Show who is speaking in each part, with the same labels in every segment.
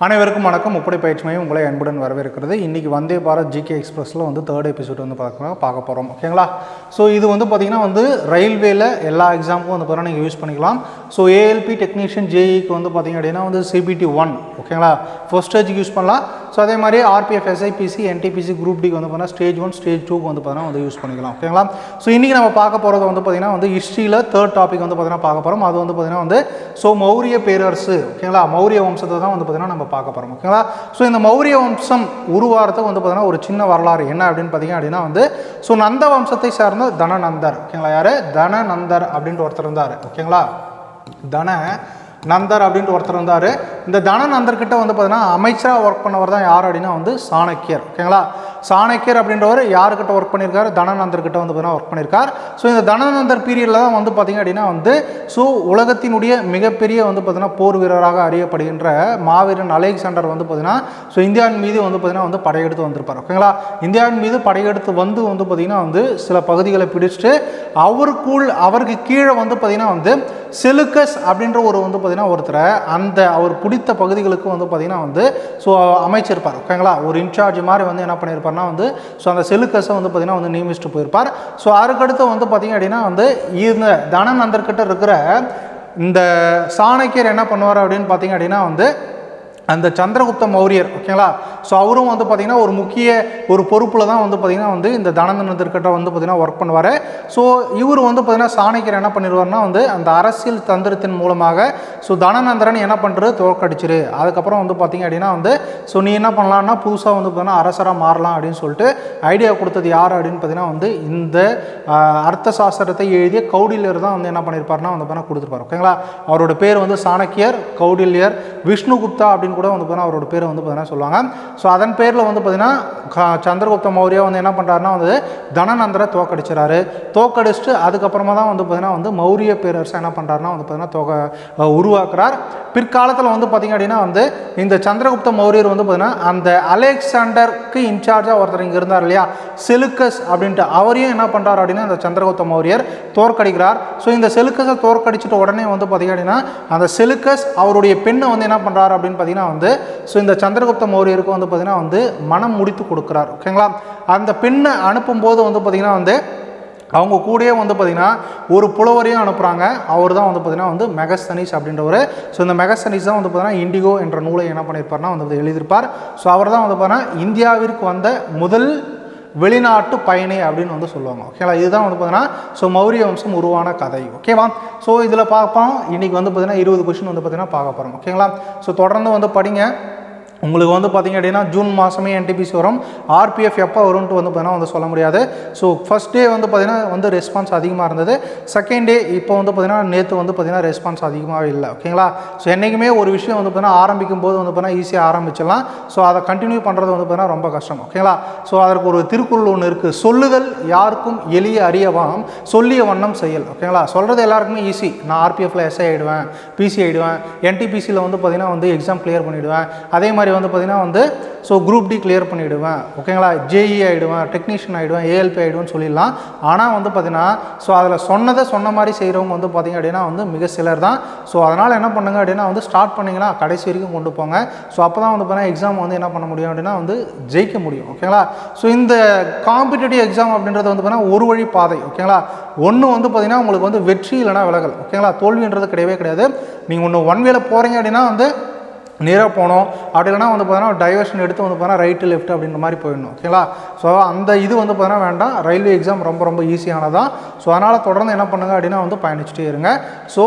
Speaker 1: அனைவருக்கும் வணக்கம். முப்படை பயிற்சி மையம் உங்களை அன்புடன் வரவேற்கிறது. இன்றைக்கி வந்தே பாரத் ஜிகே எக்ஸ்பிரஸில் வந்து தேர்ட் எபிசோட் வந்து பார்க்க போகிறோம். ஓகேங்களா? ஸோ இது வந்து பார்த்திங்கன்னா வந்து ரயில்வேல எல்லா எக்ஸாமுக்கும் வந்து பார்த்தீங்கன்னா நீங்கள் யூஸ் பண்ணிக்கலாம். ஸோ ஏஎல்பி டெக்னீஷியன் ஜேஇக்கு வந்து பார்த்திங்க அப்படின்னா வந்து சிபிடி 1 ஓகேங்களா ஃபர்ஸ்ட் ஸ்டேஜுக்கு யூஸ் பண்ணலாம். ஸோ அதே மாதிரி ஆர்பிஎஃப் எஸ்ஐபிசி என்டிபிசி குரூப் டிக்கு வந்து பார்த்தீங்கன்னா ஸ்டேஜ் 1 ஸ்டேஜ் 2க்கு வந்து பார்த்தீங்கன்னா வந்து யூஸ் பண்ணிக்கலாம். ஓகேங்களா? ஸோ இன்றைக்கி நம்ம பார்க்க போகிறது வந்து பார்த்திங்கன்னா வந்து ஹிஸ்ட்ரியில் தேர்ட் டாபிக் வந்து பார்த்தீங்கன்னா பார்க்க போகிறோம். அது வந்து பார்த்திங்கன்னா வந்து ஸோ மௌரிய பேரரசு ஓகேங்களா மௌரிய வம்சத்தை தான் வந்து பார்த்திங்கன்னா நம்ம பார்க்க போகிறோம். ஓகேங்களா? ஸோ இந்த மௌரிய வம்சம் உருவாரத்துக்கு வந்து பார்த்தீங்கன்னா ஒரு சின்ன வரலாறு என்ன அப்படின்னு பார்த்தீங்க அப்படின்னா வந்து ஸோ நந்த வம்சத்தை சார்ந்த தனநந்தர் ஓகேங்களா யார் தனநந்தர் அப்படின்ட்டு ஒருத்தர் இருந்தார். ஓகேங்களா? நந்தர் அப்படின்ட்டு ஒருத்தர் இருந்தார். இந்த தனநந்தர்கிட்ட வந்து பார்த்தீங்கன்னா அமைச்சராக ஒர்க் பண்ணவர் தான் யார் அப்படின்னா வந்து சாணக்கியர். ஓகேங்களா? சாணக்கியர் அப்படின்றவர் யாருக்கிட்ட ஒர்க் பண்ணியிருக்காரு தனநந்தர்கிட்ட வந்து பார்த்தீங்கன்னா ஒர்க் பண்ணியிருக்கார். ஸோ இந்த தனநந்தர் பீரியடில் தான் வந்து பார்த்திங்க அப்படின்னா வந்து ஸோ உலகத்தினுடைய மிகப்பெரிய வந்து பார்த்திங்கன்னா போர் வீரராக அறியப்படுகின்ற மாவீரன் அலெக்சாண்டர் வந்து பார்த்திங்கன்னா ஸோ இந்தியாவின் மீது வந்து பார்த்திங்கன்னா வந்து படையெடுத்து வந்திருப்பார். ஓகேங்களா? இந்தியாவின் மீது படையெடுத்து வந்து பார்த்திங்கன்னா வந்து சில பகுதிகளை பிடிச்சிட்டு அவருக்கு கீழே வந்து பார்த்திங்கன்னா வந்து செலுக்கஸ் அப்படின்ற ஒரு வந்து பார்த்திங்கன்னா ஒருத்தரை அந்த அவர் பிடித்த பகுதிகளுக்கு வந்து பார்த்திங்கன்னா வந்து ஸோ அமைச்சிருப்பார். ஓகேங்களா? ஒரு இன்சார்ஜ் மாதிரி வந்து என்ன பண்ணியிருப்பார்னா வந்து ஸோ அந்த செலுக்கஸை வந்து பார்த்திங்கன்னா வந்து நியமிச்சுட்டு போயிருப்பார். ஸோ அதுக்கடுத்து வந்து பார்த்திங்க அப்படின்னா வந்து இந்த தனநந்தர்கிட்ட இருக்கிற இந்த சாணக்கியர் என்ன பண்ணுவார் அப்படின்னு பார்த்திங்க அப்படின்னா வந்து அந்த சந்திரகுப்த மௌரியர் ஓகேங்களா ஸோ அவரும் வந்து பார்த்திங்கன்னா ஒரு முக்கிய ஒரு பொறுப்பில் தான் வந்து பார்த்திங்கன்னா வந்து இந்த தனநந்தர்கிட்ட வந்து பார்த்திங்கன்னா ஒர்க் பண்ணுவார். ஸோ இவர் வந்து பார்த்திங்கன்னா சாணக்கியர் என்ன பண்ணிடுவார்னா வந்து அந்த அரசியல் தந்திரத்தின் மூலமாக ஸோ தனநந்தரன் என்ன பண்ணுறது தோற்கடிச்சிரு அதுக்கப்புறம் வந்து பார்த்திங்க அப்படின்னா வந்து ஸோ நீ என்ன பண்ணலான்னா புதுசாக வந்து பார்த்திங்கன்னா அரசராக மாறலாம் அப்படின்னு சொல்லிட்டு ஐடியா கொடுத்தது யார் அப்படின்னு பார்த்திங்கன்னா வந்து இந்த அர்த்த சாஸ்திரத்தை எழுதிய கௌடில்யர் தான் வந்து என்ன பண்ணியிருப்பார்னா வந்து பார்த்தீங்கன்னா கொடுத்துருப்பார். ஓகேங்களா? அவரோட பேர் வந்து சாணக்கியர், கௌடில்யர், விஷ்ணுகுப்தா அப்படின்னு கூட வந்து பார்த்தீங்கன்னா அவரோட பேரை வந்து பார்த்தீங்கன்னா சொல்லுவாங்க. ஸோ அதன் பேரில் வந்து பார்த்தீங்கன்னா சந்திரகுப்த மௌரியா வந்து என்ன பண்ணுறாருன்னா வந்து தனநந்தரை தோக்கடிச்சிட்டு அதுக்கப்புறமா தான் வந்து பார்த்தீங்கன்னா வந்து மௌரிய பேரரசை என்ன பண்ணுறாருன்னா வந்து பார்த்தீங்கன்னா உருவாக்குறார். பிற்காலத்தில் வந்து பார்த்திங்க அப்படின்னா வந்து இந்த சந்திரகுப்த மௌரியர் வந்து பார்த்தீங்கன்னா அந்த அலெக்சாண்டருக்கு இன்சார்ஜாக ஒருத்தர் இங்கே இருந்தார் இல்லையா செலுக்கஸ் அப்படின்ட்டு அவரையும் என்ன பண்ணுறாரு அப்படின்னா அந்த சந்திரகுப்த மௌரியர் தோற்கடிக்கிறார். ஸோ இந்த செலுக்கஸை தோற்கடிச்சிட்டு உடனே வந்து பார்த்திங்க அப்படின்னா அந்த செலுக்கஸ் அவருடைய பெண்ணை வந்து என்ன பண்ணுறாரு அப்படின்னு பார்த்தீங்கன்னா வந்து ஸோ இந்த சந்திரகுப்த மௌரியருக்கு வந்து பார்த்திங்கன்னா வந்து மனம் முடித்து கொடுக்குறார். ஓகேங்களா? அந்த பெண்ணை அனுப்பும்போது வந்து பார்த்திங்கன்னா வந்து அவங்க கூடயே வந்து பார்த்திங்கன்னா ஒரு புலவரையும் அனுப்புகிறாங்க. அவர் தான் வந்து பார்த்திங்கன்னா வந்து மெகஸ்தனிஸ் அப்படின்றவர். ஸோ இந்த மெகஸ்தனிஸ் தான் வந்து பார்த்திங்கன்னா இண்டிகோ என்ற நூலை என்ன பண்ணியிருப்பார்னா வந்து எழுதியிருப்பார். ஸோ அவர் தான் வந்து பார்த்தீங்கன்னா இந்தியாவிற்கு வந்த முதல் வெளிநாட்டு பயணி அப்படின்னு வந்து சொல்லுவாங்க. ஓகேங்களா? இதுதான் வந்து பார்த்தீங்கன்னா ஸோ மௌரிய வம்சம் உருவான கதை. ஓகேவா? ஸோ இதில் பார்ப்போம். இன்றைக்கி வந்து பார்த்திங்கன்னா 20 கொஸ்டின் வந்து பார்த்திங்கன்னா பார்க்க போகிறோம். ஓகேங்களா? ஸோ தொடர்ந்து வந்து படிங்க. உங்களுக்கு வந்து பார்த்திங்க அப்படின்னா ஜூன் மாதமே என்டிபிசி வரும். ஆர்பிஎஃப் எப்போ வரும்ன்ட்டு வந்து பார்த்தீங்கன்னா வந்து சொல்ல முடியாது. ஸோ ஃபஸ்ட் டே வந்து பார்த்திங்கன்னா வந்து ரெஸ்பான்ஸ் அதிகமாக இருந்தது. செகண்ட் டே இப்போ வந்து பார்த்திங்கன்னா நேற்று வந்து பார்த்திங்கன்னா ரெஸ்பான்ஸ் அதிகமாக இல்லை. ஓகேங்களா? ஸோ என்றைக்குமே ஒரு விஷயம் வந்து பார்த்திங்கன்னா ஆரம்பிக்கும் போது வந்து பார்த்திங்கன்னா ஈஸியாக ஆரம்பிச்சிடலாம். ஸோ அதை கண்டினியூ பண்ணுறது வந்து பார்த்திங்கன்னா ரொம்ப கஷ்டம். ஓகேங்களா? ஸோ அதற்கு ஒரு திருக்குறள் ஒன்று இருக்குது. சொல்லுதல் யாருக்கும் எளிய அறியவாம் சொல்லிய வண்ணம் செயல். ஓகேங்களா? சொல்கிறது எல்லாருக்குமே ஈஸி. நான் ஆர்பிஎஃப்ல எஸ்ஐ ஆகிடுவேன், பிசி ஆகிடுவேன், என்டிபிசியில் வந்து பார்த்திங்கன்னா வந்து எக்ஸாம் கிளியர் பண்ணிவிடுவேன், அதே மாதிரி வந்து பார்த்திங்கன்னா வந்து ஸோ குரூப் டி கிளியர் பண்ணிவிடுவேன். ஓகேங்களா? ஜேஇ ஆகிடுவேன், டெக்னீஷியன் ஆகிடுவேன், ஏஎல்பி ஆகிடுவேன்னு சொல்லிடலாம். ஆனால் வந்து பார்த்திங்கன்னா ஸோ அதில் சொன்ன மாதிரி செய்கிறவங்க வந்து பார்த்திங்க அப்படின்னா வந்து மிக சிலர் தான். ஸோ அதனால் என்ன பண்ணுங்க அப்படின்னா வந்து ஸ்டார்ட் பண்ணிங்கன்னா கடைசி வரைக்கும் கொண்டு போங்க. ஸோ அப்போ தான் வந்து பார்த்தீங்கன்னா எக்ஸாம் வந்து என்ன பண்ண முடியும் அப்படின்னா வந்து ஜெயிக்க முடியும். ஓகேங்களா? ஸோ இந்த காம்படிட்டிவ் எக்ஸாம் அப்படின்றது வந்து பார்த்திங்கன்னா ஒரு வழி பாதை. ஓகேங்களா? ஒன்று வந்து பார்த்திங்கன்னா உங்களுக்கு வந்து வெற்றி இல்லைனா விலகல். ஓகேங்களா? தோல்வின்றது கிடையவே கிடையாது. நீங்கள் ஒன்று ஒன் வேல போகிறீங்க அப்படின்னா வந்து நேராக போகணும். அப்படி இல்லைனா வந்து பார்த்தீங்கன்னா டைவர்ஷன் எடுத்து வந்து பார்த்தீங்கன்னா ரைட்டு லெஃப்ட் அப்படின்ற மாதிரி போயிடணும். ஓகேங்களா? ஸோ அந்த இது வந்து பார்த்தீங்கன்னா வேண்டாம். ரயில்வே எக்ஸாம் ரொம்ப ஈஸியானதான். ஸோ அதனால் தொடர்ந்து என்ன பண்ணுங்க அப்படின்னா வந்து பயணிச்சுட்டே இருங்க. ஸோ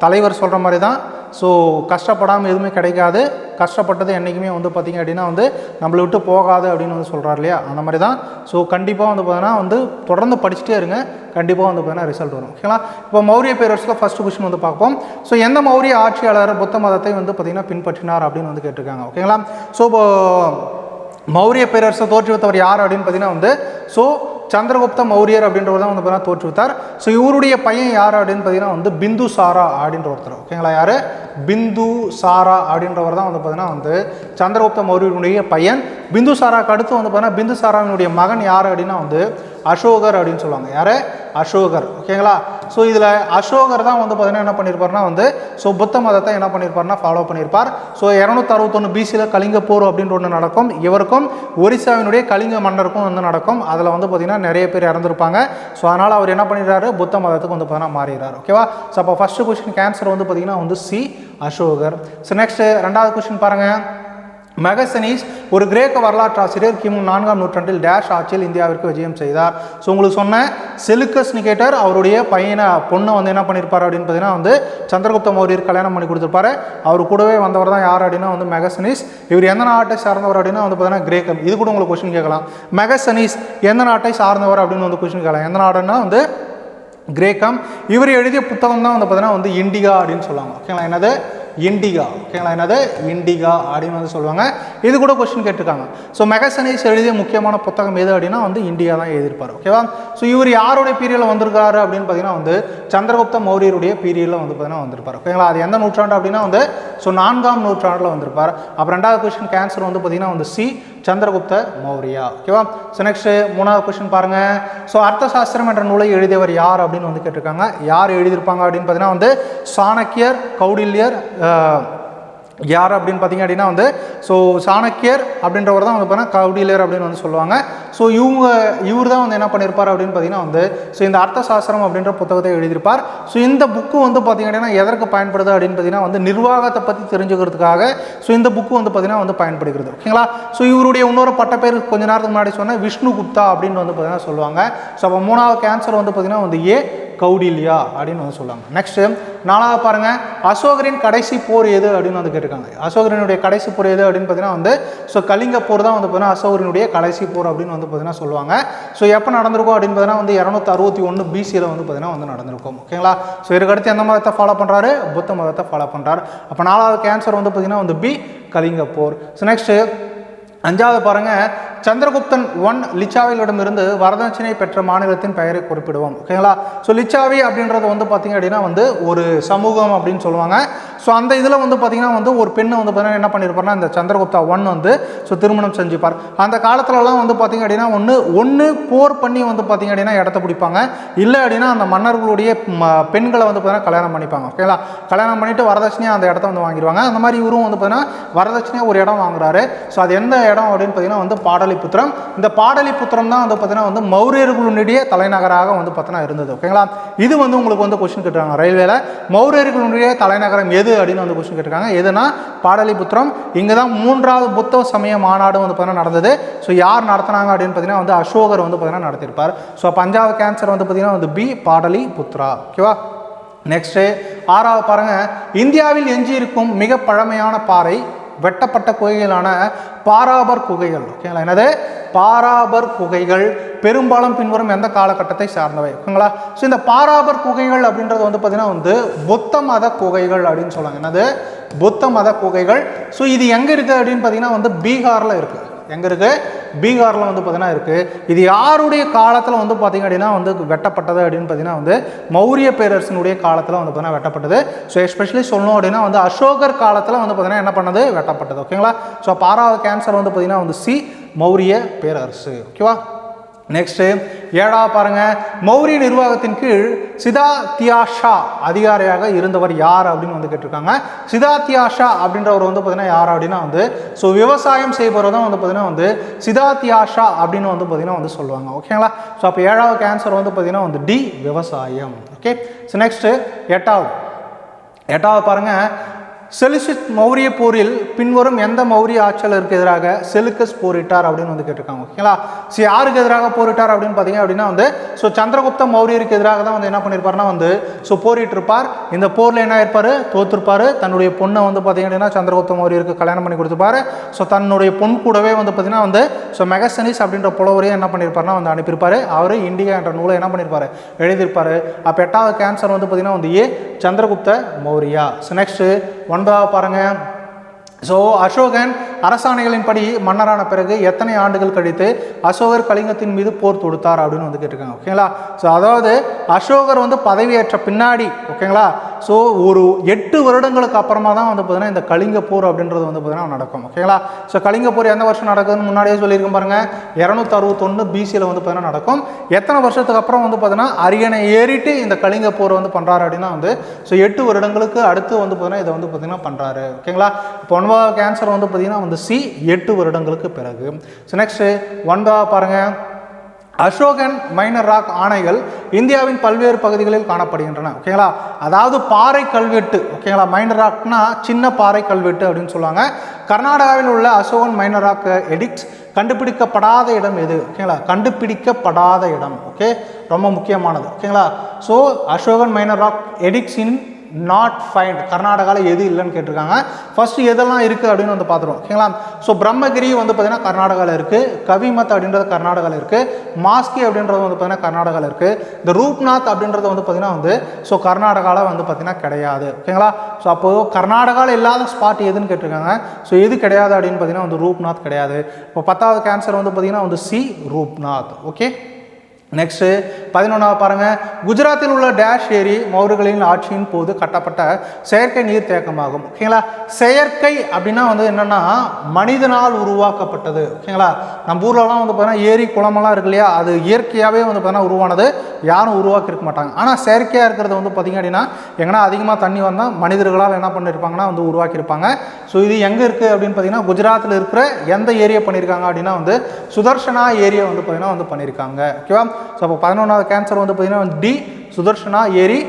Speaker 1: தலைவர் சொல்கிற மாதிரி தான். ஸோ கஷ்டப்படாமல் எதுவுமே கிடைக்காது. கஷ்டப்பட்டது என்றைக்குமே வந்து பார்த்திங்க அப்படின்னா வந்து நம்மளை விட்டு போகாது அப்படின்னு வந்து சொல்கிறார் இல்லையா அந்த மாதிரி தான். ஸோ கண்டிப்பாக வந்து பார்த்தீங்கன்னா வந்து தொடர்ந்து படிச்சுட்டே இருங்க. கண்டிப்பாக வந்து பார்த்தீங்கன்னா ரிசல்ட் வரும். ஓகேங்களா? இப்போ மௌரிய பேரரசில் ஃபஸ்ட்டு கொஸ்டின் வந்து பார்ப்போம். ஸோ எந்த மௌரிய ஆட்சியாளர் புத்த மதத்தை வந்து பார்த்திங்கன்னா பின்பற்றினார் அப்படின்னு வந்து கேட்டிருக்காங்க. ஓகேங்களா? ஸோ இப்போ மௌரிய பேரரசை தோற்றுவித்தவர் யார் அப்படின்னு பார்த்தீங்கன்னா வந்து ஸோ சந்திரகுப்த மௌரியர் அப்படின்றவர் தான் வந்து பார்த்தீங்கன்னா தோற்றுவித்தார். ஸோ இவருடைய பையன் யார் அப்படின்னு பார்த்தீங்கன்னா வந்து பிந்துசாரா அப்படின்ற ஒருத்தர். ஓகேங்களா? யார் பிந்துசாரா அப்படின்றவர் தான் வந்து பார்த்தீங்கன்னா வந்து சந்திரகுப்த மௌரியருடைய பையன். பிந்துசாராக்கு அடுத்து வந்து பார்த்தீங்கன்னா பிந்துசாராவினுடைய மகன் யார் அப்படின்னா வந்து அசோகர் அப்படின்னு சொல்லுவாங்க. யார்? அசோகர். ஓகேங்களா? ஸோ இதில் அசோகர் தான் வந்து பார்த்தீங்கன்னா என்ன பண்ணியிருப்பார்னா வந்து ஸோ புத்த மதத்தை என்ன பண்ணியிருப்பார்னா ஃபாலோ பண்ணியிருப்பார். ஸோ 261 பிசியில் கலிங்க போர் அப்படின்ற ஒன்று நடக்கும். இவருக்கும் ஒரிசாவினுடைய கலிங்க மன்னருக்கும் வந்து நடக்கும். அதில் வந்து பார்த்தீங்கன்னா நிறைய பேர் இறந்துருப்பாங்க. ஸோ அதனால் அவர் என்ன பண்ணிடுறாரு? புத்த மதத்துக்கு வந்து பார்த்தீங்கன்னா மாறிடுறாரு. ஓகேவா? ஸோ அப்போ ஃபஸ்ட்டு கொஸ்டின் கேன்சர் வந்து பார்த்தீங்கன்னா வந்து சி அசோகர். ஸோ நெக்ஸ்ட் ரெண்டாவது கொஸ்டின் பாருங்கள். மெகசனீஸ் ஒரு கிரேக்க வரலாற்று ஆசிரியர் கிமு 4ஆம் நூற்றாண்டில் டேஷ் ஆட்சியில் இந்தியாவிற்கு விஜயம் செய்தார். ஸோ உங்களுக்கு சொன்ன செலுக்கஸ் நிகேட்டர் அவருடைய பொண்ணை வந்து என்ன பண்ணியிருப்பார் அப்படின்னு பார்த்தீங்கன்னா வந்து சந்திரகுப்த மௌரியர் கல்யாணம் பண்ணி கொடுத்துருப்பாரு. அவர் கூடவே வந்தவர் தான் யார் அப்படின்னா வந்து மெகசனீஸ். இவர் எந்த நாட்டை சார்ந்தவர் அப்படின்னா வந்து பார்த்தீங்கன்னா கிரேக்கம். இது கூட உங்களுக்கு கொஸ்டின் கேட்கலாம். மெகசனீஸ் எந்த நாட்டை சார்ந்தவர் அப்படின்னு வந்து கொஸ்டின் கேட்கலாம். எந்த நாடுன்னா வந்து கிரேக்கம். இவர் எழுதிய புத்தகம் தான் வந்து பார்த்தீங்கன்னா வந்து இண்டிகா அப்படின்னு சொல்லுவாங்க. ஓகேங்களா? என்னது? இண்டிகா. ஓகேங்களா? என்னது? இண்டிகா அப்படின்னு வந்து சொல்லுவாங்க. இது கூட கொஸ்டின் கேட்டிருக்காங்க. ஸோ மெகசனீஸ் எழுதிய முக்கியமான புத்தகம் எது அப்படின்னா வந்து இண்டிகா தான் எழுதியிருப்பார். ஓகேவா? ஸோ இவர் யாருடைய பீரியடில் வந்திருக்காரு அப்படின்னு பார்த்தீங்கன்னா வந்து சந்திரகுப்த மௌரியருடைய பீரியடில் வந்து பார்த்தீங்கன்னா வந்திருப்பார். ஓகேங்களா? அது எந்த நூற்றாண்டு அப்படின்னா வந்து ஸோ 4ஆம் நூற்றாண்டில் வந்திருப்பார். அப்புறம் ரெண்டாவது கொஸ்டின் கேன்சர் வந்து பார்த்தீங்கன்னா வந்து சி சந்திரகுப்த மௌரியா. ஓகேவா? ஸோ நெக்ஸ்ட் மூணாவது கொஸ்டின் பாருங்க. ஸோ அர்த்தசாஸ்திரம் என்ற நூலை எழுதியவர் யார் அப்படின்னு வந்து கேட்டிருக்காங்க. யார் எழுதியிருப்பாங்க அப்படின்னு பார்த்தீங்கன்னா வந்து சாணக்கியர், கௌடில்யர், யார் அப்படின்னு பார்த்தீங்க அப்படின்னா வந்து ஸோ சாணக்கியர் அப்படின்றவர் தான் வந்து பார்த்தீங்கன்னா கௌடில்யர் அப்படின்னு வந்து சொல்லுவாங்க. ஸோ இவர் தான் வந்து என்ன பண்ணியிருப்பார் அப்படின்னு பார்த்தீங்கன்னா வந்து ஸோ இந்த அர்த்தசாஸ்திரம் அப்படின்ற புத்தகத்தை எழுதியிருப்பார். ஸோ இந்த புக்கு வந்து பார்த்தீங்க அப்படின்னா எதற்கு பயன்படுது அப்படின்னு பார்த்தீங்கன்னா வந்து நிர்வாகத்தை பற்றி தெரிஞ்சுக்கிறதுக்காக ஸோ இந்த புக்கு வந்து பார்த்தீங்கன்னா வந்து பயன்படுகிறது. ஓகேங்களா? ஸோ இவருடைய இன்னொரு பட்ட பேர் கொஞ்ச நேரத்துக்கு முன்னாடி சொன்ன விஷ்ணு குப்தா அப்படின்னு வந்து பார்த்தீங்கன்னா சொல்லுவாங்க. ஸோ அப்போ மூணாவது கேன்சர் வந்து பார்த்தீங்கன்னா வந்து ஏ கௌடில்யா அப்படின்னு வந்து சொல்லுவாங்க. நெக்ஸ்ட் நாலாவது பாருங்க. அசோகரின் கடைசி போர் எது அப்படின்னு வந்து கேட்டிருக்காங்க. அசோகரினுடைய கடைசி போர் எது அப்படின்னு பார்த்தீங்கன்னா வந்து ஸோ கலிங்க போர் தான் வந்து பார்த்தீங்கன்னா அசோகரினுடைய கடைசி போர் அப்படின்னு வந்து பார்த்தீங்கன்னா சொல்லுவாங்க. ஸோ எப்போ நடந்திருக்கும் அப்படின்னு பார்த்தீங்கன்னா வந்து 261 பிசியில் வந்து பார்த்தீங்கன்னா வந்து நடந்திருக்கும். ஓகேங்களா? ஸோ இதுக்கடுத்து எந்த மதத்தை ஃபாலோ பண்ணுறாரு? புத்த மதத்தை ஃபாலோ பண்ணுறாரு. அப்போ நாலாவது கேன்சர் வந்து பார்த்தீங்கன்னா வந்து பி கலிங்க போர். ஸோ நெக்ஸ்ட் அஞ்சாவது பாருங்க. சந்திரகுப்தன் 1 லிச்சாவிலிடமிருந்து வரதட்சணை பெற்ற மாநிலத்தின் பெயரை குறிப்பிடுவோம். ஓகேங்களா? ஸோ லிச்சாவி அப்படின்றது வந்து பார்த்தீங்க அப்படின்னா வந்து ஒரு சமூகம் அப்படின்னு சொல்லுவாங்க. ஸோ அந்த இதில் வந்து பார்த்தீங்கன்னா வந்து ஒரு பெண்ணை வந்து பார்த்தீங்கன்னா என்ன பண்ணியிருப்பார்னா இந்த சந்திரகுப்தா 1 வந்து ஸோ திருமணம் செஞ்சுப்பார். அந்த காலத்துலலாம் வந்து பார்த்தீங்க அப்படின்னா ஒன்று போர் பண்ணி வந்து பார்த்தீங்க அப்படின்னா இடத்த பிடிப்பாங்க. இல்லை அப்படின்னா அந்த மன்னர்களுடைய பெண்களை வந்து பார்த்தீங்கன்னா கல்யாணம் பண்ணிப்பாங்க. ஓகேங்களா? கல்யாணம் பண்ணிட்டு வரதட்சணையாக அந்த இடத்த வந்து வாங்கிடுவாங்க. அந்த மாதிரி இவரும் வந்து பார்த்தீங்கன்னா வரதட்சணையாக ஒரு இடம் வாங்குறாரு. ஸோ அது எந்த இடம் அப்படின்னு பார்த்தீங்கன்னா வந்து பாடலிபுத்திரம். இந்த பாடலிபுத்திரம் தான் வந்து பார்த்தீங்கன்னா வந்து மௌரியர்களுடைய தலைநகராக வந்து பார்த்தீங்கன்னா இருந்தது. ஓகேங்களா? இது வந்து உங்களுக்கு வந்து கொஸ்டின் கேட்டுருக்காங்க ரயில்வேல. மௌரியர்களுடைய தலைநகரம் எது அப்படின்னு வந்து கொஸ்டின் கேட்டிருக்காங்க. எதுனா பாடலிபுத்திரம். இங்கே தான் 3வது புத்த சமய மாநாடு வந்து பார்த்தீங்கன்னா நடந்தது. ஸோ யார் நடத்தினாங்க அப்படின்னு பார்த்தீங்கன்னா வந்து அசோகர் வந்து பார்த்தீங்கன்னா நடத்தியிருப்பார். ஸோ 5வது கேன்சர் வந்து பார்த்தீங்கன்னா வந்து பி பாடலிபுத்ரா. ஓகேவா? நெக்ஸ்ட் ஆறாவது பாருங்க. இந்தியாவில் எஞ்சி இருக்கும் மிக பழமையான பாறை வெட்டப்பட்ட குகைகளான பாராபர் குகைகள். ஓகேங்களா? என்னது? பாராபர் குகைகள் பெரும்பாலும் பின்வரும் எந்த காலகட்டத்தை சார்ந்தவை? ஓகேங்களா? ஸோ இந்த பாராபர் குகைகள் அப்படின்றது வந்து பார்த்தீங்கன்னா வந்து புத்த மத குகைகள் அப்படின்னு சொல்லுவாங்க. என்னது? புத்த மத குகைகள். ஸோ இது எங்கே இருக்குது அப்படின்னு பார்த்தீங்கன்னா வந்து பீகாரில் இருக்குது. எங்கே இருக்குது? பீகாரில் வந்து பார்த்தீங்கன்னா இருக்குது. இது யாருடைய காலத்தில் வந்து பார்த்தீங்க அப்படின்னா வந்து வெட்டப்பட்டது அப்படின்னு பார்த்தீங்கன்னா வந்து மௌரிய பேரரசினுடைய காலத்தில் வந்து பார்த்தீங்கன்னா வெட்டப்பட்டது. ஸோ எஸ்பெஷலி சொல்லணும் அப்படின்னா வந்து அசோகர் காலத்தில் வந்து பார்த்தீங்கன்னா என்ன பண்ணது? வெட்டப்பட்டது. ஓகேங்களா? ஸோ 6வது கேன்சர் வந்து பார்த்தீங்கன்னா வந்து சி மௌரிய பேரரசு. ஓகேவா? நெக்ஸ்ட் 7வது பாருங்க. மௌரிய நிர்வாகத்தின் கீழ் சிதாத்தியாஷா அதிகாரியாக இருந்தவர் யார் அப்படின்னு வந்து கேட்டிருக்காங்க. சிதாத்தியாஷா அப்படின்றவர் வந்து பார்த்தீங்கன்னா யார் அப்படின்னா வந்து ஸோ விவசாயம் செய்பவர் தான் வந்து பார்த்தீங்கன்னா வந்து சிதாத்தியாஷா அப்படின்னு வந்து பார்த்தீங்கன்னா வந்து சொல்லுவாங்க. ஓகேங்களா? ஸோ அப்போ 7வது கேன்சர் வந்து பார்த்தீங்கன்னா வந்து டி விவசாயம். ஓகே? ஸோ நெக்ஸ்ட் 8வது பாருங்க. செலுசிட் மௌரிய போரில் பின்வரும் எந்த மௌரிய ஆட்சியாளருக்கு எதிராக செலுக்கஸ் போரிட்டார் அப்படின்னு வந்து கேட்டிருக்காங்க. ஓகேங்களா? ஸோ யாருக்கு எதிராக போரிட்டார் அப்படின்னு பார்த்தீங்க அப்படின்னா வந்து ஸோ சந்திரகுப்த மௌரியருக்கு எதிராக தான் வந்து என்ன பண்ணியிருப்பார்னா வந்து ஸோ போரிட்டு இருப்பார். இந்த போரில் என்ன இருப்பார்? தோற்றுருப்பார். தன்னுடைய பொண்ணை வந்து பார்த்தீங்க அப்படின்னா சந்திரகுப்த மௌரியருக்கு கல்யாணம் பண்ணி கொடுத்துருப்பாரு. ஸோ தன்னுடைய பொன் கூடவே வந்து பார்த்தீங்கன்னா வந்து ஸோ மெகசனீஸ் அப்படின்ற புலவரையும் என்ன பண்ணியிருப்பார்னா வந்து அனுப்பியிருப்பார். அவர் இண்டிகா என்ற நூலை என்ன பண்ணியிருப்பார்? எழுதியிருப்பார். அப்போ 8வது கேன்சர் வந்து பார்த்தீங்கன்னா வந்து ஏ சந்திரகுப்த மௌரியா. ஸோ நெக்ஸ்ட் 9வது பாருங்க. ஸோ அசோகன் அரசாணைகளின்படி மன்னரான பிறகு எத்தனை ஆண்டுகள் கழித்து அசோகர் கலிங்கத்தின் மீது போர் தொடுத்தார் அப்படின்னு வந்து கேட்டிருக்காங்க. ஓகேங்களா? ஸோ அதாவது அசோகர் வந்து பதவியேற்ற பின்னாடி, ஓகேங்களா, ஸோ ஒரு 8 வருடங்களுக்கு அப்புறமா தான் வந்து பார்த்தீங்கன்னா இந்த கலிங்க போர் அப்படின்றது வந்து பார்த்தீங்கன்னா நடக்கும். ஓகேங்களா? ஸோ கலிங்க போர் எந்த வருஷம் நடக்குதுன்னு முன்னாடியே சொல்லியிருக்கோம் பாருங்க, 261 பிசியில் வந்து பார்த்தீங்கன்னா நடக்கும். எத்தனை வருஷத்துக்கு அப்புறம் வந்து பார்த்தீங்கன்னா அரியணை ஏறிட்டு இந்த கலிங்க போர் வந்து பண்ணுறாரு அப்படின்னா வந்து ஸோ 8 வருடங்களுக்கு அடுத்து வந்து பார்த்தீங்கன்னா இதை வந்து பார்த்தீங்கன்னா பண்ணுறாரு. ஓகேங்களா? இப்போ 9வது ஆன்சர் வந்து பார்த்தீங்கன்னா வந்து சி, 8 வருடங்களுக்கு பிறகு. ஸோ நெக்ஸ்ட் 9வது பாருங்க, அசோகன் மைனர் ராக் ஆணைகள் இந்தியாவின் பல்வேறு பகுதிகளில் காணப்படுகின்றன. ஓகேங்களா? அதாவது பாறை கல்வெட்டு. ஓகேங்களா? மைனர் ராக்னா சின்ன பாறை கல்வெட்டு அப்படின்னு சொல்லுவாங்க. கர்நாடகாவில் உள்ள அசோகன் மைனர் ராக் எடிக்ட்ஸ் கண்டுபிடிக்கப்படாத இடம் எது? ஓகேங்களா? கண்டுபிடிக்கப்படாத இடம். ஓகே, ரொம்ப முக்கியமானது. ஓகேங்களா? So Ashokan minor rock edicts in not find கர்நாடகாவில் எது இல்லைன்னு கேட்டிருக்காங்க. ஃபர்ஸ்ட் எதெல்லாம் இருக்குது அப்படின்னு வந்து பார்த்துருவோம். ஓகேங்களா? ஸோ பிரம்மகிரி வந்து பார்த்தீங்கன்னா கர்நாடகாவில் இருக்குது, கவிமத் அப்படின்றது கர்நாடகாவில் இருக்குது, மாஸ்கி அப்படின்றது வந்து பார்த்தீங்கன்னா கர்நாடகாவில் இருக்குது, இந்த ரூப்நாத் அப்படின்றது வந்து பார்த்தீங்கன்னா வந்து ஸோ கர்நாடகாவில் வந்து பார்த்தீங்கன்னா கிடையாது. ஓகேங்களா? ஸோ அப்போது கர்நாடகாவில் இல்லாத ஸ்பாட் எதுன்னு கேட்டிருக்காங்க. ஸோ எது கிடையாது அப்படின்னு பார்த்தீங்கன்னா வந்து ரூப்நாத் கிடையாது. இப்போ 10வது ஆன்சர் வந்து பார்த்தீங்கன்னா வந்து சி, ரூப்நாத். ஓகே, நெக்ஸ்ட்டு 11வது பாருங்க, குஜராத்தில் உள்ள டேஷ் ஏரி மௌரியர்களின் ஆட்சியின் போது கட்டப்பட்ட செயற்கை நீர் தேக்கமாகும். ஓகேங்களா? செயற்கை அப்படின்னா வந்து என்னன்னா மனிதனால் உருவாக்கப்பட்டது. ஓகேங்களா? நம்ம ஊர்லலாம் வந்து பார்த்தீங்கன்னா ஏரி குளமெல்லாம் இருக்கு இல்லையா, அது இயற்கையாகவே வந்து பார்த்தீங்கன்னா உருவானது, யாரும் உருவாக்கி இருக்க மாட்டாங்க. ஆனால் செயற்கையாக இருக்கிறது வந்து பார்த்தீங்க அப்படின்னா எங்கன்னா அதிகமாக தண்ணி வந்தால் மனிதர்களால் என்ன பண்ணியிருப்பாங்கன்னா வந்து உருவாக்கியிருப்பாங்க. ஸோ இது எங்கே இருக்குது அப்படின்னு பார்த்தீங்கன்னா குஜராத்தில் இருக்கிற எந்த ஏரியா பண்ணியிருக்காங்க அப்படின்னா வந்து சுதர்ஷனா ஏரியா வந்து பார்த்தீங்கன்னா வந்து பண்ணியிருக்காங்க. ஓகேவா? ஸோ அப்போ 11வது கேன்சர் வந்து பார்த்தீங்கன்னா டி, சுதர்ஷனா ஏரி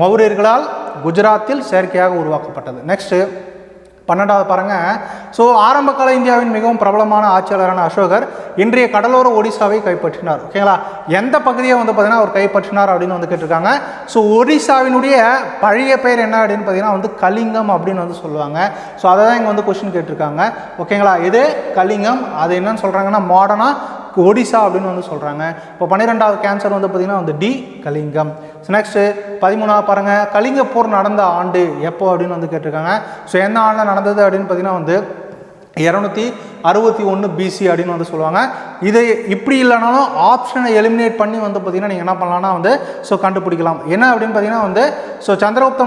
Speaker 1: மௌரியர்களால் குஜராத்தில் செயற்கையாக உருவாக்கப்பட்டது. நெக்ஸ்ட்டு 12வது பாருங்க, ஸோ ஆரம்ப கால இந்தியாவின் மிகவும் பிரபலமான ஆட்சியாளரான அசோகர் இன்றைய கடலோர ஒடிசாவை கைப்பற்றினார். ஓகேங்களா? எந்த பகுதியை வந்து பார்த்தீங்கன்னா அவர் கைப்பற்றினார் அப்படின்னு வந்து கேட்டிருக்காங்க. ஸோ ஒடிசாவினுடைய பழைய பெயர் என்ன அப்படின்னு பார்த்தீங்கன்னா வந்து கலிங்கம் அப்படின்னு வந்து சொல்லுவாங்க. ஸோ அதை தான் இங்கே வந்து கொஸ்டின் கேட்டிருக்காங்க. ஓகேங்களா? இது கலிங்கம், அது என்னன்னு சொல்கிறாங்கன்னா மாடர்னாக ஒடிசா அப்படின்னு வந்து சொல்கிறாங்க. இப்போ 12வது கேன்சர் வந்து பார்த்தீங்கன்னா வந்து டி, கலிங்கம். நெக்ஸ்ட்டு 13வது பாருங்கள், கலிங்க போர் நடந்த ஆண்டு எப்போ அப்படின்னு வந்து கேட்டிருக்காங்க. ஸோ எந்த ஆண்டில் நடந்தது அப்படின்னு பார்த்தீங்கன்னா வந்து 261 பிசி அப்படின்னு வந்து சொல்லுவாங்க. இது இப்படி இல்லைனாலும் ஆப்ஷனை எலிமினேட் பண்ணி வந்து பார்த்தீங்கன்னா நீங்கள் என்ன பண்ணலாம்னா வந்து ஸோ கண்டுபிடிக்கலாம். என்ன அப்படின்னு பார்த்தீங்கன்னா வந்து ஸோ சந்திரகுப்த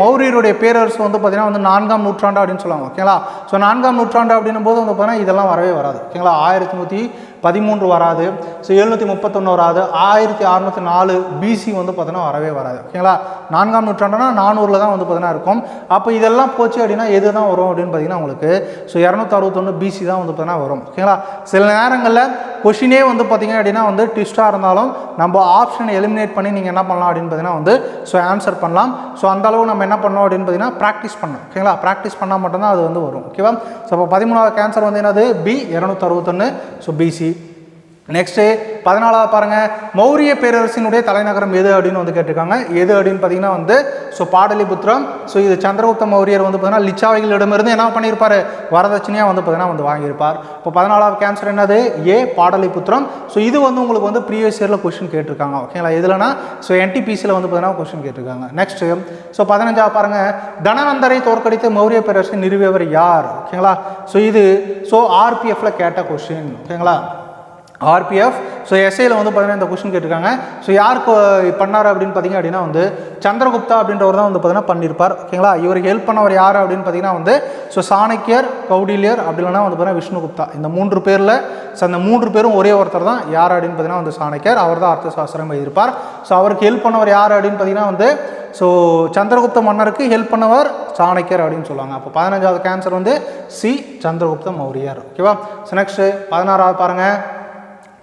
Speaker 1: மௌரியருடைய பேரரசு வந்து பார்த்தீங்கன்னா வந்து 4ஆம் நூற்றாண்டு அப்படின்னு சொல்லுவாங்க. ஓகேங்களா? ஸோ 4ஆம் நூற்றாண்டு அப்படின்னும் போது வந்து பார்த்தீங்கன்னா இதெல்லாம் வரவே வராது. ஓகேங்களா? 1113 வராது, ஸோ 731 வராது, 1604 பிசி வந்து பார்த்தீங்கன்னா வரவே வராது. ஓகேங்களா? 4ஆம் நூற்றாண்டுனா 400 தான் வந்து பார்த்தீங்கன்னா இருக்கும். அப்போ இதெல்லாம் போச்சு அப்படின்னா எது தான் வரும் அப்படின்னு பார்த்தீங்கன்னா உங்களுக்கு ஸோ 261 பிசி தான் வந்து பார்த்தீங்கன்னா வரும். ஓகேங்களா? சில நேரங்களில் கொஷினே வந்து பார்த்தீங்க அப்படின்னா வந்து ட்விஸ்டாக இருந்தாலும் நம்ம ஆப்ஷனை எலிமினேட் பண்ணி நீங்கள் என்ன பண்ணலாம் அப்படின்னு பார்த்தீங்கன்னா வந்து ஸோ ஆன்சர் பண்ணலாம். ஸோ அந்த அளவு நம்ம என்ன பண்ணோம் அப்படின்னு பார்த்தீங்கன்னா ப்ராக்டிஸ் பண்ணோம். ஓகேங்களா? ப்ராக்டிஸ் பண்ணால் மட்டும்தான் அது வந்து வரும். ஓகேவா? ஸோ அப்போ 13வது கேன்சர் வந்து என்னது பி, 261 ஸோ பிசி. நெக்ஸ்ட்டு 14வது பாருங்கள், மௌரிய பேரரசினுடைய தலைநகரம் எது அப்படின்னு வந்து கேட்டிருக்காங்க. எது அப்படின்னு பார்த்தீங்கன்னா வந்து ஸோ பாடலிபுத்திரம். ஸோ இது சந்திரகுப்த மௌரியர் வந்து பார்த்தீங்கன்னா லிச்சாவிகளிடமிருந்து என்ன பண்ணியிருப்பார், வரதட்சணையாக வந்து பார்த்தீங்கன்னா வந்து வாங்கியிருப்பார். இப்போ 14வது கேன்சர் என்னது ஏ, பாடலிபுத்திரம். ஸோ இது வந்து உங்களுக்கு வந்து ப்ரீவியஸ் இயரில் கொஸ்டின் கேட்டிருக்காங்க. ஓகேங்களா? எதுலனா ஸோ என்டிபிசியில் வந்து பார்த்தீங்கன்னா கொஸ்டின் கேட்டிருக்காங்க. நெக்ஸ்ட்டு ஸோ 15வது பாருங்கள், தனநந்தரை தோற்கடித்து மௌரிய பேரரசை நிறுவியவர் யார்? ஓகேங்களா? ஸோ இது ஸோ ஆர்பிஎஃப்ல கேட்ட கொஸ்டின். ஓகேங்களா? ஆர்பிஎஃப். ஸோ எஸ்ஐயில் வந்து பார்த்தீங்கன்னா இந்த கொஸ்டின் கேட்டிருக்காங்க. ஸோ யாருக்கு பண்ணார் அப்படின்னு பார்த்தீங்க அப்படின்னா வந்து சந்திரகுப்தா அப்படின்றவர் தான் வந்து பார்த்தீங்கன்னா பண்ணியிருப்பார். ஓகேங்களா? இவருக்கு ஹெல்ப் பண்ணவர் யார் அப்படின்னு பார்த்தீங்கன்னா வந்து ஸோ சாணக்கியர், கௌடில்யர், அப்படி இல்லைனா வந்து பார்த்தீங்கன்னா விஷ்ணுகுப்தா. இந்த 3 பேரில் ஸோ அந்த 3 பேரும் ஒரே ஒருத்தர் தான். யார் அப்படின்னு பார்த்தீங்கன்னா வந்து சாணக்கியர், அவர் தான் அர்த்த சாஸ்திரம் எழுதியிருப்பார். ஸோ அவருக்கு ஹெல்ப் பண்ணவர் யார் அப்படின்னு பார்த்தீங்கன்னா வந்து ஸோ சந்திரகுப்த மன்னருக்கு ஹெல்ப் பண்ணவர் சாணக்கியர் அப்படின்னு சொல்லுவாங்க. அப்போ 15வது கேன்சர் வந்து சி, சந்திரகுப்த மௌரியர். ஓகேவா? ஸோ நெக்ஸ்ட்டு 16வது பாருங்கள்,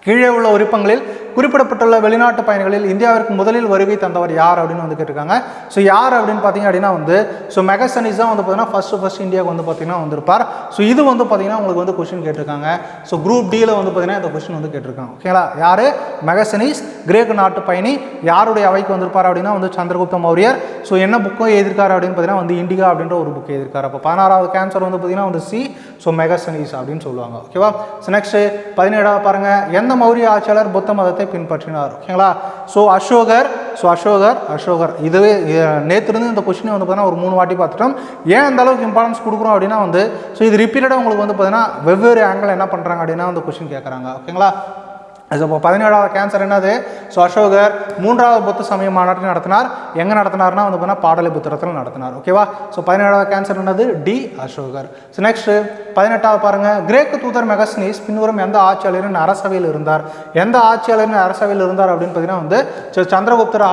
Speaker 1: கீழே உள்ள உறுப்பங்களில் குறிப்பிடப்பட்டுள்ள வெளிநாட்டு பயணிகளில் இந்தியாவிற்கு முதலில் வருகை தந்தவர் யார் அப்படின்னு வந்து கேட்டிருக்காங்க. ஸோ யார் அப்படின்னு பார்த்தீங்க அப்படின்னா வந்து ஸோ மெகசனிஸ் தான் வந்து பார்த்தீங்கன்னா ஃபர்ஸ்ட் இந்தியாவுக்கு வந்து பார்த்தீங்கன்னா வந்திருப்பார். ஸோ இது வந்து பார்த்தீங்கன்னா உங்களுக்கு வந்து கொஸ்டின் கேட்டிருக்காங்க. ஸோ குரூப் டியில் வந்து பார்த்தீங்கன்னா இந்த கொஸ்டின் வந்து கேட்டிருக்காங்க. ஓகேங்களா? யார் மெகசனிஸ், கிரேக்க நாட்டு பயணி, யாருடைய அவைக்கு வந்திருப்பார் அப்படின்னா வந்து சந்திரகுப்த மௌரியர். ஸோ என்ன புக்கும் எழுதியிருக்காரு அப்படின்னு பார்த்தீங்கன்னா வந்து இண்டிகா அப்படின்ற ஒரு புக் எழுதியிருக்காரு. அப்போ 16வது கேன்சர் வந்து பார்த்தீங்கன்னா வந்து சி, ஸோ மெகசனிஸ் அப்படின்னு சொல்லுவாங்க. ஓகேவா? ஸோ நெக்ஸ்ட்டு 17வது பாருங்கள், எந்த மௌரிய ஆட்சியாளர் புத்த மதத்தை பின்பற்றினார்? ஓகேங்களா? ஸோ அசோகர், ஸோ அசோகர் இதுவே நேற்றுலேருந்து இந்த கொஸ்டினை வந்து பார்த்தீங்கன்னா ஒரு 3 வாட்டி பார்த்துட்டோம். ஏன் அந்த அளவுக்கு இம்பார்ட்டன்ஸ் கொடுக்குறோம் அப்படின்னா வந்து ஸோ இது ரிப்பீட்டடாக உங்களுக்கு வந்து பார்த்தீங்கன்னா வெவ்வேறு ஆங்கிள் என்ன பண்ணுறாங்க அப்படின்னா வந்து கொஸ்டின் கேட்குறாங்க. ஓகேங்களா? ஸோ இப்போ 17வது கேன்சர் என்னது? ஸோ அசோகர் 3வது புத்த சமய மாநாட்டை நடத்தினார். எங்கே நடத்தினார்னா வந்து பார்த்தீங்கன்னா பாடலிபுத்திரத்தில் நடத்தினார். ஓகேவா? ஸோ 17வது கேன்சர் என்னது? டி அசோகர். ஸோ நெக்ஸ்ட் 18வது பாருங்கள், கிரேக்க தூதர் மெகஸ்னீஸ் பின்வரும் எந்த ஆட்சியாளரின் அரசவையில் இருந்தார்? எந்த ஆட்சியாளரின் அரசவையில் இருந்தார் அப்படின்னு பார்த்தீங்கன்னா வந்து சந்திரகுப்தர்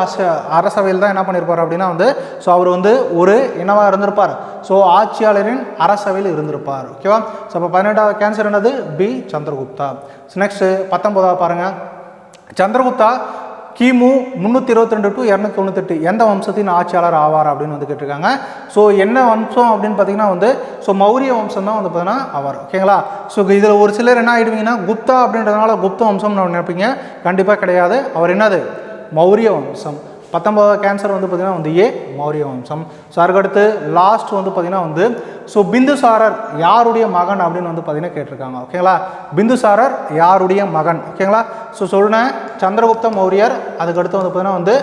Speaker 1: அரசவையில் தான் என்ன பண்ணியிருப்பார் அப்படின்னா வந்து ஸோ அவர் வந்து ஒரு என்னவாக இருந்திருப்பார்? ஸோ ஆட்சியாளரின் அரசவையில் இருந்திருப்பார். ஓகேவா? ஸோ அப்போ 18வது கேன்சர் என்னது? பி சந்திரகுப்தா. ஸோ நெக்ஸ்ட் 19வது பாருங்க, சந்திரகுப்தா கிமு 322 to 298 எந்த வம்சத்தின் ஆட்சியாளர் ஆவார் அப்படின்னு வந்து கேட்டிருக்காங்க. ஸோ என்ன வம்சம் அப்படின்னு பார்த்தீங்கன்னா வந்து ஸோ மௌரிய வம்சம் தான் வந்து பார்த்தீங்கன்னா ஆவார். ஓகேங்களா? ஸோ இதில் ஒரு சிலர் என்ன ஆகிடுவீங்கன்னா குப்தா அப்படின்றதுனால குப்த வம்சம் நினைப்பீங்க. கண்டிப்பாக கிடையாது. அவர் என்னது? மௌரிய வம்சம். 19வது கேன்சர் வந்து பார்த்தீங்கன்னா வந்து ஏ மௌரிய வம்சம். ஸோ அதுக்கடுத்து லாஸ்ட் வந்து பார்த்தீங்கன்னா வந்து ஸோ பிந்துசாரர் யாருடைய மகன் அப்படின்னு வந்து பார்த்தீங்கன்னா கேட்டிருக்காங்க. ஓகேங்களா? பிந்துசாரர் யாருடைய மகன்? ஓகேங்களா? ஸோ சொன்னேன் சந்திரகுப்த மௌரியர், அதுக்கடுத்து வந்து பார்த்தீங்கன்னா வந்து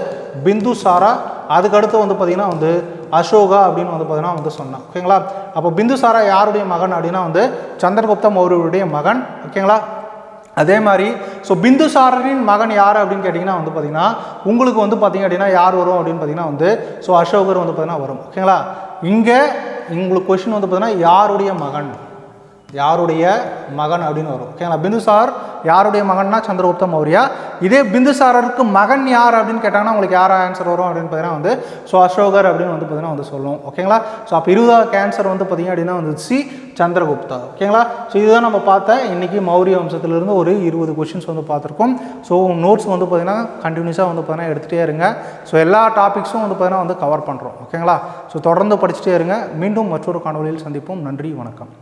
Speaker 1: பிந்துசாரா, அதுக்கடுத்து வந்து பார்த்தீங்கன்னா வந்து அசோகா அப்படின்னு வந்து பார்த்தீங்கன்னா வந்து சொன்னான். ஓகேங்களா? அப்போ பிந்துசாரா யாருடைய மகன் அப்படின்னா வந்து சந்திரகுப்த மௌரியருடைய மகன். ஓகேங்களா? அதே மாதிரி ஸோ பிந்துசாரரின் மகன் யார் அப்படின்னு கேட்டிங்கன்னா வந்து பார்த்தீங்கன்னா உங்களுக்கு வந்து பார்த்தீங்க அப்படின்னா யார் வரும் அப்படின்னு பார்த்தீங்கன்னா வந்து ஸோ அசோகர் வந்து பார்த்தீங்கன்னா வரும். ஓகேங்களா? இங்கே உங்களுக்கு கொஸ்டின் வந்து பார்த்தீங்கன்னா யாருடைய மகன் அப்படின்னு வரும். ஓகேங்களா? பிந்துசார் யாருடைய மகன்னா சந்திரகுப்த மௌரியா. இதே பிந்துசாரருக்கு மகன் யார் அப்படின்னு கேட்டாங்கன்னா உங்களுக்கு யார் ஆன்சர் வரும் அப்படின்னு பார்த்தீங்கன்னா வந்து ஸோ அசோகர் அப்படின்னு வந்து பார்த்தீங்கன்னா வந்து சொல்லுவோம். ஓகேங்களா? ஸோ அப்போ 20வது கேன்சர் வந்து பார்த்தீங்க அப்படின்னா வந்து சி சந்திரகுப்தா. ஓகேங்களா? ஸோ இதுதான் நம்ம பார்த்த இன்றைக்கி மௌரிய வம்சத்திலிருந்து ஒரு 20 கொஷின்ஸ் வந்து பார்த்துருக்கோம். ஸோ நோட்ஸ் வந்து பார்த்தீங்கன்னா கண்டினியூஸாக வந்து பார்த்தீங்கன்னா எடுத்துகிட்டே இருங்க. ஸோ எல்லா டாபிக்ஸும் வந்து பார்த்தீங்கன்னா வந்து கவர் பண்ணுறோம். ஓகேங்களா? ஸோ தொடர்ந்து படிச்சுட்டே இருங்க. மீண்டும் மற்றொரு காணொலியில் சந்திப்போம். நன்றி, வணக்கம்.